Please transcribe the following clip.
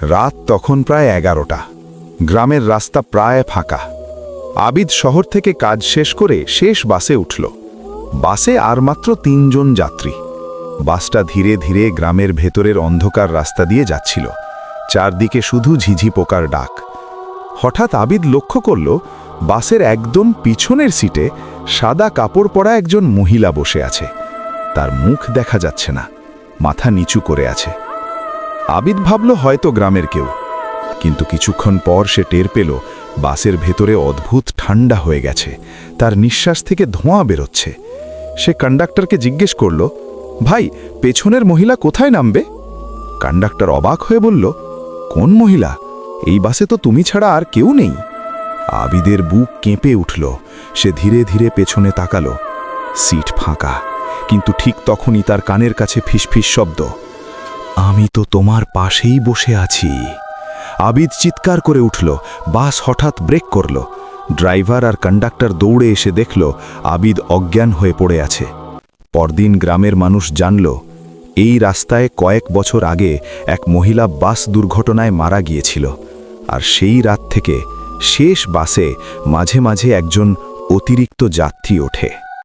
রাত তখন প্রায় 11টা। গ্রামের রাস্তা প্রায় ফাঁকা। আবিদ শহর থেকে কাজ শেষ করে শেষ বাসে উঠল। বাসে আর মাত্র 3 জন যাত্রী। বাসটা ধীরে ধীরে গ্রামের ভেতরের অন্ধকার রাস্তা দিয়ে যাচ্ছিল। চারদিকে শুধু ঝিঝি পোকার ডাক। হঠাৎ আবিদ লক্ষ্য করল বাসের একদম পিছনের সিটে সাদা কাপড় পরা একজন মহিলা বসে আছে। তার মুখ দেখা যাচ্ছে না, মাথা নিচু করে আছে। আবিদ ভাবল হয়তো গ্রামের কেউ, কিন্তু কিছুক্ষণ পর সে টের পেল বাসের ভেতরে অদ্ভুত ঠান্ডা হয়ে গেছে। তার নিঃশ্বাস থেকে ধোঁয়া বেরোচ্ছে। সে কন্ডাক্টরকে জিজ্ঞেস করল, ভাই, পেছনের মহিলা কোথায় নামবে? কন্ডাক্টর অবাক হয়ে বলল, কোন মহিলা? এই বাসে তো তুমি ছাড়া আর কেউ নেই। আবিদের বুক কেঁপে উঠল। সে ধীরে ধীরে পেছনে তাকালো। সিট ফাঁকা, কিন্তু ঠিক তখনই তার কানের কাছে ফিসফিস শব্দ, আমি তো তোমার পাশেই বসে আছি। আবিদ চিৎকার করে উঠল। বাস হঠাৎ ব্রেক করল। ড্রাইভার আর কন্ডাক্টর দৌড়ে এসে দেখল আবিদ অজ্ঞান হয়ে পড়ে আছে। পরদিন গ্রামের মানুষ জানল এই রাস্তায় কয়েক বছর আগে এক মহিলা বাস দুর্ঘটনায় মারা গিয়েছিল। আর সেই রাত থেকে শেষ বাসে মাঝে মাঝে একজন অতিরিক্ত যাত্রী ওঠে।